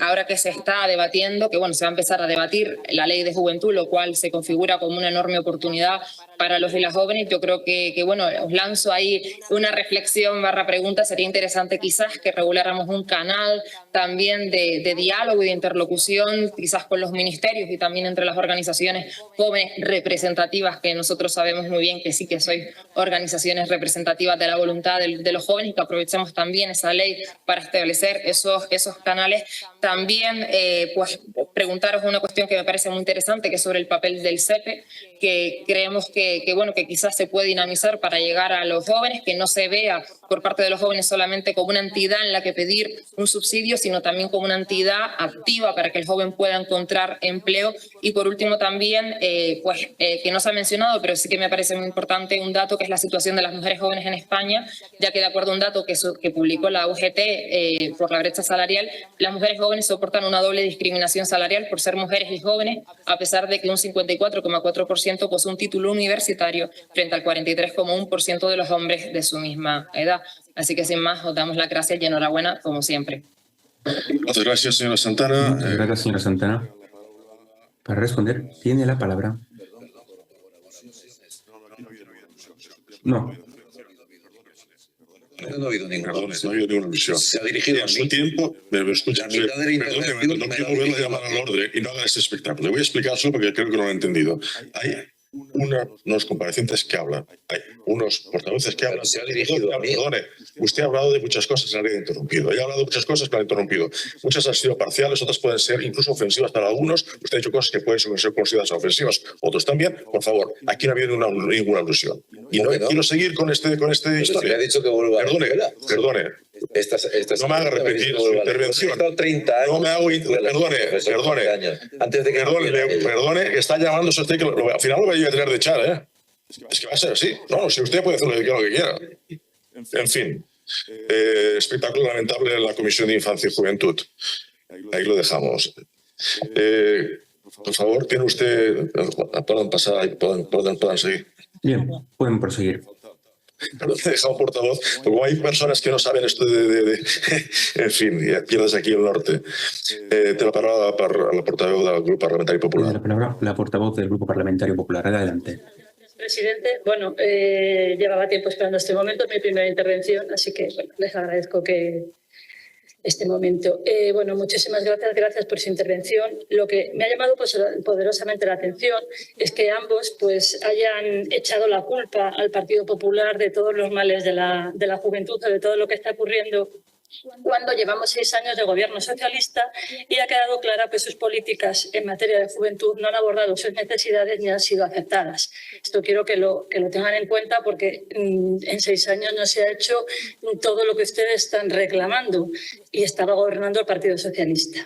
ahora que se está debatiendo, que se va a empezar a debatir la ley de juventud, lo cual se configura como una enorme oportunidad para los y las jóvenes. Yo creo que bueno, os lanzo ahí una reflexión / pregunta. Sería interesante quizás que reguláramos un canal también de diálogo y de interlocución, quizás con los ministerios y también entre las organizaciones jóvenes representativas, que nosotros sabemos muy bien que sí que sois organizaciones representativas de la voluntad de los jóvenes, y que aprovechemos también esa ley para establecer esos canales. También pues preguntaros una cuestión que me parece muy interesante, que es sobre el papel del CEPE, que creemos que bueno, que quizás se puede dinamizar para llegar a los jóvenes, que no se vea por parte de los jóvenes solamente como una entidad en la que pedir un subsidio, sino también como una entidad activa para que el joven pueda encontrar empleo. Y por último también, que no se ha mencionado, pero sí que me parece muy importante, un dato que es la situación de las mujeres jóvenes en España, ya que de acuerdo a un dato que publicó la UGT por la brecha salarial, las mujeres jóvenes soportan una doble discriminación salarial por ser mujeres y jóvenes, a pesar de que un 54,4% posee un título universitario frente al 43,1% de los hombres de su misma edad. Así que sin más, os damos las gracias y enhorabuena, como siempre. Muchas gracias, señora Santana. Muchas gracias, señora Santana. Para responder, tiene la palabra. No. No ha habido ninguna alusión. Se ha dirigido a su tiempo, pero escucha, perdóneme, no quiero volverle a llamar al orden y no haga ese espectáculo. Le voy a explicar solo porque creo que no lo he entendido. Hay unos comparecientes que hablan, hay unos portavoces que hablan. Se ha dirigido a mí. Perdone, usted ha hablado de muchas cosas y la ha interrumpido. Ella ha hablado de muchas cosas que la ha interrumpido. Muchas han sido parciales, otras pueden ser incluso ofensivas para algunos. Usted ha dicho cosas que pueden ser consideradas ofensivas, otros también. Por favor, aquí no ha habido ninguna alusión. Y no quiero seguir con esta historia. Me ha dicho que vuelva. Perdone. No me haga repetir su intervención. 30 años. No me hago. Perdone. Antes de que perdone, que está llamándose usted, que al final lo voy a tener de echar, ¿eh? Es que va a ser así. No, si usted puede hacer lo que quiera. En fin. Espectáculo lamentable en la Comisión de Infancia y Juventud. Ahí lo dejamos. Por favor, tiene usted. Pueden pasar, pueden seguir. Bien, pueden proseguir. Perdón, he dejado portavoz, porque como hay personas que no saben esto en fin, pierdes aquí el norte. Te la palabra a la portavoz del Grupo Parlamentario Popular. La palabra la portavoz del Grupo Parlamentario Popular. Adelante. Presidente, bueno, llevaba tiempo esperando este momento, mi primera intervención, así que bueno, les agradezco que este momento. Bueno, muchísimas gracias por su intervención. Lo que me ha llamado poderosamente la atención es que ambos pues, hayan echado la culpa al Partido Popular de todos los males de la juventud, de todo lo que está ocurriendo, cuando llevamos 6 años de gobierno socialista y ha quedado clara que sus políticas en materia de juventud no han abordado sus necesidades ni han sido aceptadas. Esto quiero que lo tengan en cuenta porque en 6 años no se ha hecho todo lo que ustedes están reclamando y estaba gobernando el Partido Socialista.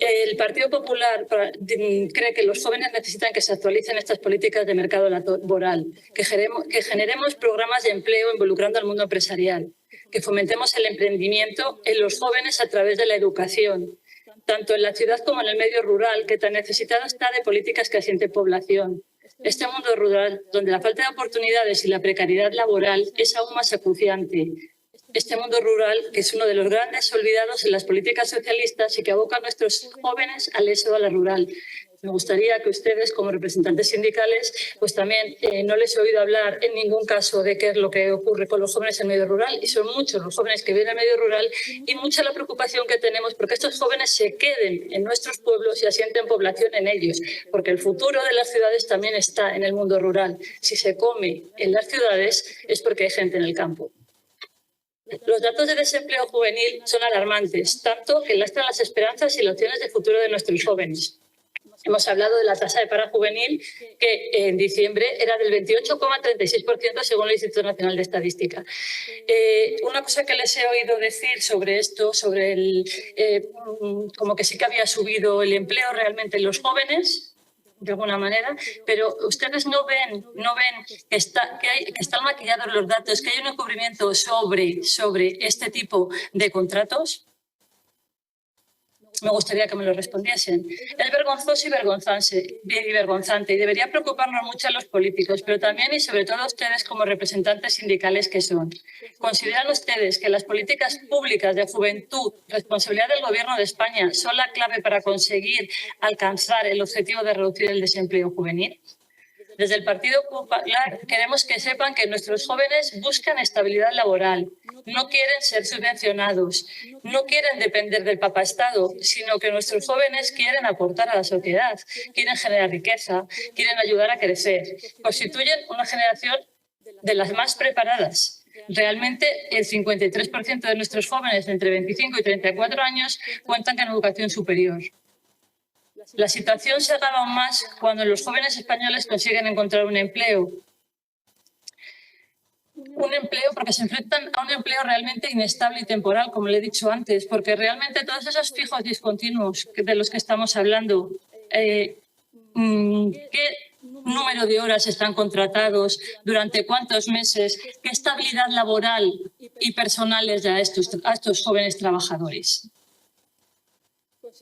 El Partido Popular cree que los jóvenes necesitan que se actualicen estas políticas de mercado laboral, que generemos programas de empleo involucrando al mundo empresarial, que fomentemos el emprendimiento en los jóvenes a través de la educación, tanto en la ciudad como en el medio rural, que tan necesitado está de políticas que asienten población. Este mundo rural, donde la falta de oportunidades y la precariedad laboral es aún más acuciante. Este mundo rural, que es uno de los grandes olvidados en las políticas socialistas y que aboca a nuestros jóvenes al éxodo a la rural. Me gustaría que ustedes, como representantes sindicales, pues también no les he oído hablar en ningún caso de qué es lo que ocurre con los jóvenes en el medio rural, y son muchos los jóvenes que viven al medio rural y mucha la preocupación que tenemos porque estos jóvenes se queden en nuestros pueblos y asienten población en ellos, porque el futuro de las ciudades también está en el mundo rural. Si se come en las ciudades es porque hay gente en el campo. Los datos de desempleo juvenil son alarmantes, tanto que lastran las esperanzas y las opciones de futuro de nuestros jóvenes. Hemos hablado de la tasa de paro juvenil, que en diciembre era del 28,36% según el Instituto Nacional de Estadística. Una cosa que les he oído decir sobre esto, sobre como que sí que había subido el empleo realmente en los jóvenes, de alguna manera, pero ustedes no ven que están maquillados los datos, que hay un encubrimiento sobre este tipo de contratos. Me gustaría que me lo respondiesen. Es vergonzoso y vergonzante y debería preocuparnos mucho a los políticos, pero también y sobre todo a ustedes como representantes sindicales que son. ¿Consideran ustedes que las políticas públicas de juventud, responsabilidad del Gobierno de España, son la clave para conseguir alcanzar el objetivo de reducir el desempleo juvenil? Desde el Partido Popular queremos que sepan que nuestros jóvenes buscan estabilidad laboral, no quieren ser subvencionados, no quieren depender del papastado, sino que nuestros jóvenes quieren aportar a la sociedad, quieren generar riqueza, quieren ayudar a crecer. Constituyen una generación de las más preparadas. Realmente, el 53% de nuestros jóvenes de entre 25 y 34 años cuentan con educación superior. La situación se agrava aún más cuando los jóvenes españoles consiguen encontrar un empleo. Un empleo porque se enfrentan a un empleo realmente inestable y temporal, como le he dicho antes, porque realmente todos esos fijos discontinuos de los que estamos hablando, ¿qué número de horas están contratados? ¿Durante cuántos meses? ¿Qué estabilidad laboral y personal les da a estos jóvenes trabajadores?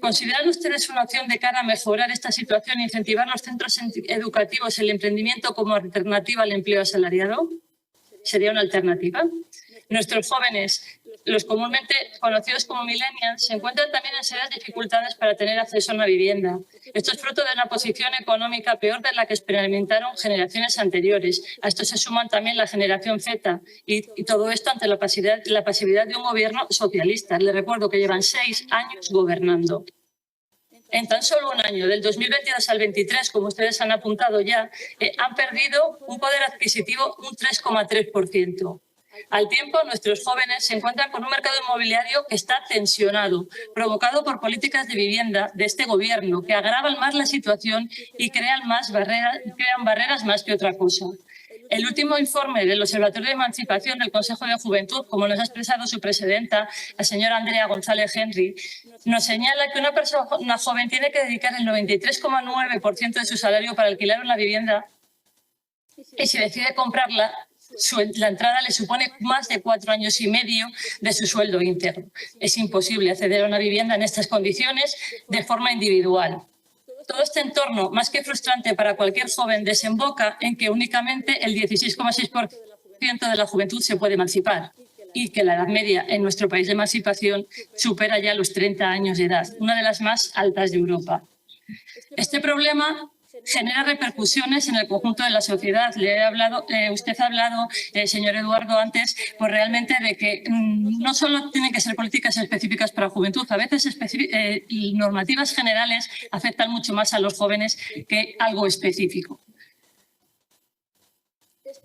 ¿Consideran ustedes una opción de cara a mejorar esta situación e incentivar los centros educativos el emprendimiento como alternativa al empleo asalariado? ¿Sería una alternativa? Nuestros jóvenes, los comúnmente conocidos como millennials, se encuentran también en serias dificultades para tener acceso a una vivienda. Esto es fruto de una posición económica peor de la que experimentaron generaciones anteriores. A esto se suman también la generación Z y todo esto ante la pasividad de un gobierno socialista. Les recuerdo que llevan 6 años gobernando. En tan solo un año, del 2022 al 23, como ustedes han apuntado ya, han perdido un poder adquisitivo un 3,3%. Al tiempo, nuestros jóvenes se encuentran con un mercado inmobiliario que está tensionado, provocado por políticas de vivienda de este gobierno que agravan más la situación y crean barreras más que otra cosa. El último informe del Observatorio de Emancipación del Consejo de Juventud, como nos ha expresado su presidenta, la señora Andrea González Henry, nos señala que una joven tiene que dedicar el 93,9% de su salario para alquilar una vivienda y si decide comprarla, la entrada le supone más de 4 años y medio de su sueldo íntegro. Es imposible acceder a una vivienda en estas condiciones de forma individual. Todo este entorno, más que frustrante para cualquier joven, desemboca en que únicamente el 16,6% de la juventud se puede emancipar y que la edad media en nuestro país de emancipación supera ya los 30 años de edad, una de las más altas de Europa. Este problema genera repercusiones en el conjunto de la sociedad. Usted ha hablado, señor Eduardo, antes, pues realmente de que no solo tienen que ser políticas específicas para la juventud, a veces normativas generales afectan mucho más a los jóvenes que algo específico.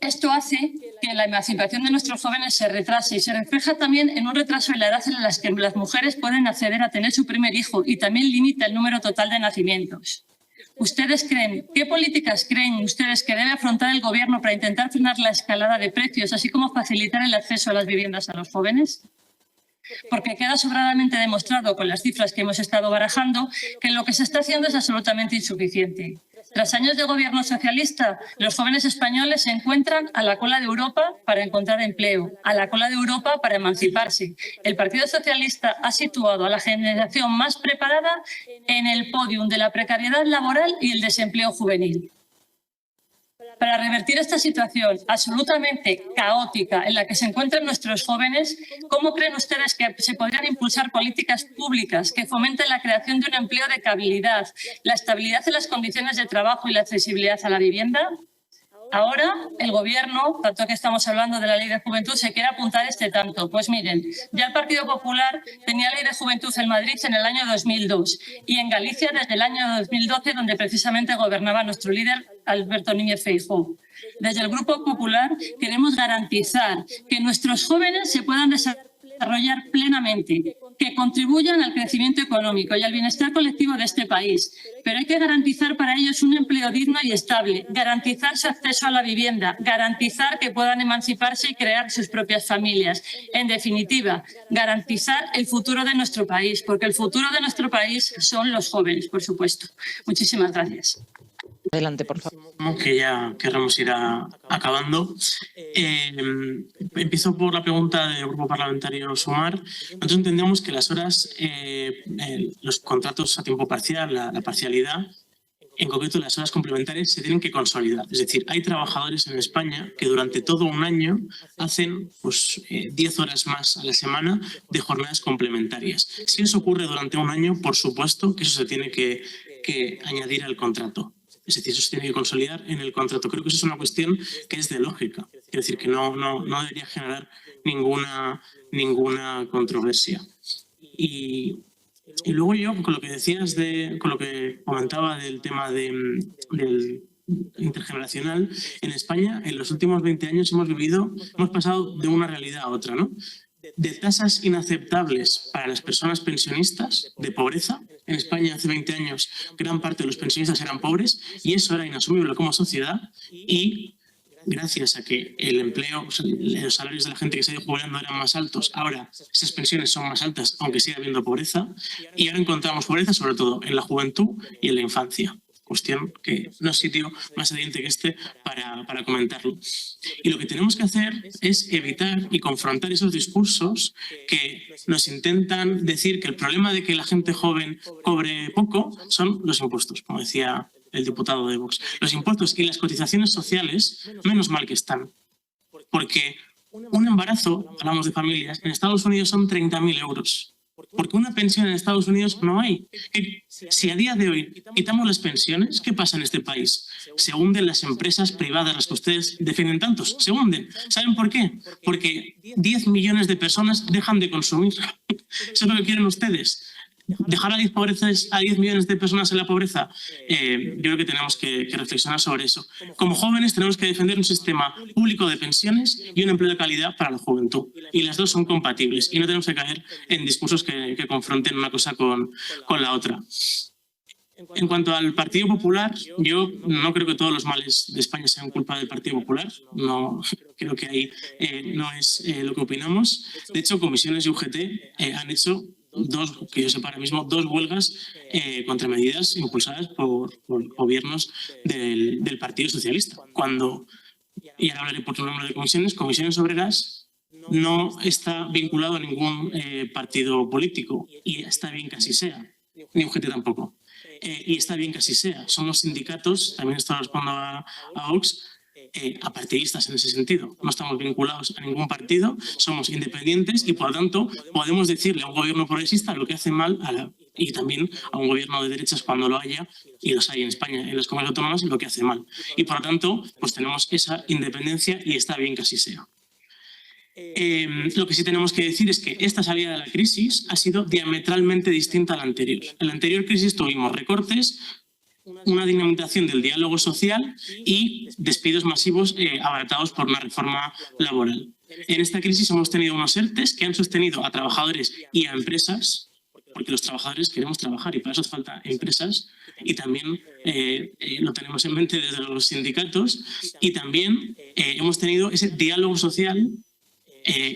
Esto hace que la emancipación de nuestros jóvenes se retrase y se refleja también en un retraso en la edad en la que las mujeres pueden acceder a tener su primer hijo y también limita el número total de nacimientos. ¿Qué políticas creen ustedes que debe afrontar el Gobierno para intentar frenar la escalada de precios, así como facilitar el acceso a las viviendas a los jóvenes? Porque queda sobradamente demostrado con las cifras que hemos estado barajando que lo que se está haciendo es absolutamente insuficiente. Tras años de gobierno socialista, los jóvenes españoles se encuentran a la cola de Europa para encontrar empleo, a la cola de Europa para emanciparse. El Partido Socialista ha situado a la generación más preparada en el podium de la precariedad laboral y el desempleo juvenil. Para revertir esta situación absolutamente caótica en la que se encuentran nuestros jóvenes, ¿cómo creen ustedes que se podrían impulsar políticas públicas que fomenten la creación de un empleo de calidad, la estabilidad en las condiciones de trabajo y la accesibilidad a la vivienda? Ahora el Gobierno, tanto que estamos hablando de la Ley de Juventud, se quiere apuntar este tanto. Pues miren, ya el Partido Popular tenía Ley de Juventud en Madrid en el año 2002 y en Galicia desde el año 2012, donde precisamente gobernaba nuestro líder Alberto Núñez Feijóo. Desde el Grupo Popular queremos garantizar que nuestros jóvenes se puedan desarrollar plenamente, que contribuyan al crecimiento económico y al bienestar colectivo de este país. Pero hay que garantizar para ellos un empleo digno y estable, garantizar su acceso a la vivienda, garantizar que puedan emanciparse y crear sus propias familias. En definitiva, garantizar el futuro de nuestro país, porque el futuro de nuestro país son los jóvenes, por supuesto. Muchísimas gracias. Adelante, por favor. Que ya queremos ir acabando. Empiezo por la pregunta del Grupo Parlamentario Sumar. Nosotros entendemos que las horas, los contratos a tiempo parcial, la parcialidad, en concreto las horas complementarias, se tienen que consolidar. Es decir, hay trabajadores en España que durante todo un año hacen 10 horas más a la semana de jornadas complementarias. Si eso ocurre durante un año, por supuesto que eso se tiene que añadir al contrato. Es decir, eso se tiene que consolidar en el contrato. Creo que eso es una cuestión que es de lógica. Es decir, que no debería generar ninguna controversia. Y luego yo, con lo que decías, con lo que comentaba del tema del intergeneracional, en España en los últimos 20 años hemos pasado de una realidad a otra, ¿no? De tasas inaceptables para las personas pensionistas, de pobreza. En España hace 20 años gran parte de los pensionistas eran pobres y eso era inasumible como sociedad, y gracias a que el empleo, los salarios de la gente que se ha ido jubilando eran más altos, ahora esas pensiones son más altas aunque siga habiendo pobreza, y ahora encontramos pobreza sobre todo en la juventud y en la infancia. Cuestión que no es sitio más evidente que este para comentarlo. Y lo que tenemos que hacer es evitar y confrontar esos discursos que nos intentan decir que el problema de que la gente joven cobre poco son los impuestos, como decía el diputado de Vox. Los impuestos y las cotizaciones sociales, menos mal que están. Porque un embarazo, hablamos de familias, en Estados Unidos son 30.000 euros. Porque una pensión en Estados Unidos no hay. Si a día de hoy quitamos las pensiones, ¿qué pasa en este país? Se hunden las empresas privadas, las que ustedes defienden tantos. Se hunden. ¿Saben por qué? Porque 10 millones de personas dejan de consumir. Eso es lo que quieren ustedes. ¿Dejar a 10 millones de personas en la pobreza? Yo creo que tenemos que reflexionar sobre eso. Como jóvenes tenemos que defender un sistema público de pensiones y un empleo de calidad para la juventud. Y las dos son compatibles y no tenemos que caer en discursos que confronten una cosa con la otra. En cuanto al Partido Popular, yo no creo que todos los males de España sean culpa del Partido Popular. No creo que ahí no es lo que opinamos. De hecho, comisiones y UGT han hecho que yo sepa ahora mismo, dos huelgas contra medidas impulsadas por gobiernos del Partido Socialista. Y ahora hablaré por su nombre de Comisiones Obreras no está vinculado a ningún partido político, y está bien que así sea, ni UGT tampoco. Y está bien que así sea. Somos sindicatos, también esto respondo a Vox, apartidistas en ese sentido. No estamos vinculados a ningún partido, somos independientes y por lo tanto podemos decirle a un gobierno progresista lo que hace mal y también a un gobierno de derechas cuando lo haya, y los hay en España, en las comunidades autónomas, lo que hace mal. Y por lo tanto pues tenemos esa independencia y está bien que así sea. Lo que sí tenemos que decir es que esta salida de la crisis ha sido diametralmente distinta a la anterior. En la anterior crisis tuvimos recortes, una dinamización del diálogo social y despidos masivos abaratados por una reforma laboral. En esta crisis hemos tenido unos ERTEs que han sostenido a trabajadores y a empresas, porque los trabajadores queremos trabajar y para eso hace falta empresas, y también lo tenemos en mente desde los sindicatos, y también hemos tenido ese diálogo social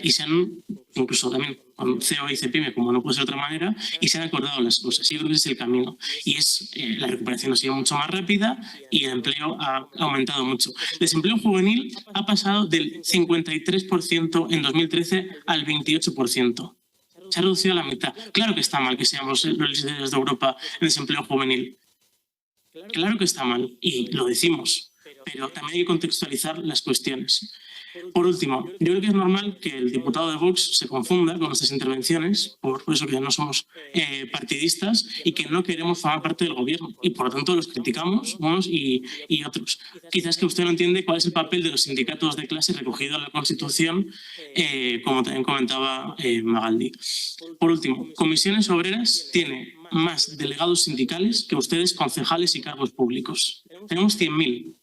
y se han, incluso también con CEO y CEPIME, como no puede ser de otra manera, y se han acordado las cosas. Yo creo que ese es el camino. Y la recuperación ha sido mucho más rápida y el empleo ha aumentado mucho. El desempleo juvenil ha pasado del 53% en 2013 al 28%. Se ha reducido a la mitad. Claro que está mal que seamos los líderes de Europa en desempleo juvenil. Claro que está mal y lo decimos, pero también hay que contextualizar las cuestiones. Por último, yo creo que es normal que el diputado de Vox se confunda con nuestras intervenciones, por eso que no somos partidistas y que no queremos formar parte del gobierno, y por lo tanto los criticamos unos y otros. Quizás que usted no entiende cuál es el papel de los sindicatos de clase recogido en la Constitución, como también comentaba Magaldi. Por último, Comisiones Obreras tiene más delegados sindicales que ustedes, concejales y cargos públicos. Tenemos 100.000.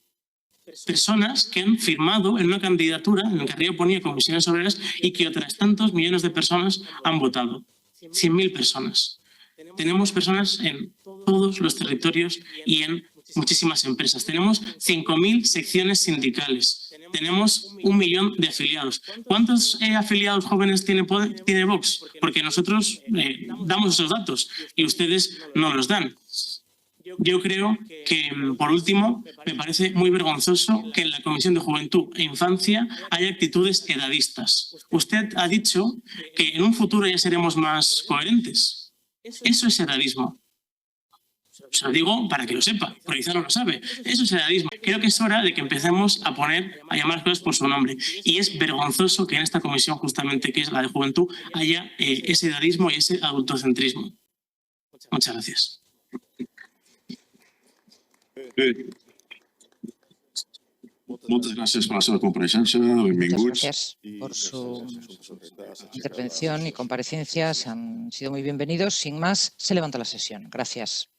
Personas que han firmado en una candidatura en la que arriba ponía Comisiones Obreras y que otras tantos millones de personas han votado. 100.000 personas. Tenemos personas en todos los territorios y en muchísimas empresas. Tenemos 5.000 secciones sindicales. Tenemos 1 millón de afiliados. ¿Cuántos afiliados jóvenes tiene Vox? Porque nosotros damos esos datos y ustedes no los dan. Yo creo que, por último, me parece muy vergonzoso que en la Comisión de Juventud e Infancia haya actitudes edadistas. Usted ha dicho que en un futuro ya seremos más coherentes. Eso es edadismo. Se lo digo para que lo sepa, porque quizá no lo sabe. Eso es edadismo. Creo que es hora de que empecemos a llamar las cosas por su nombre. Y es vergonzoso que en esta comisión, justamente, que es la de Juventud, haya ese edadismo y ese adultocentrismo. Muchas gracias. Muchas gracias por la seva compareixença. Muchas Benvinguts. gracias por su intervención y comparecencias. Han sido muy bienvenidos. Sin más, se levanta la sesión. Gracias.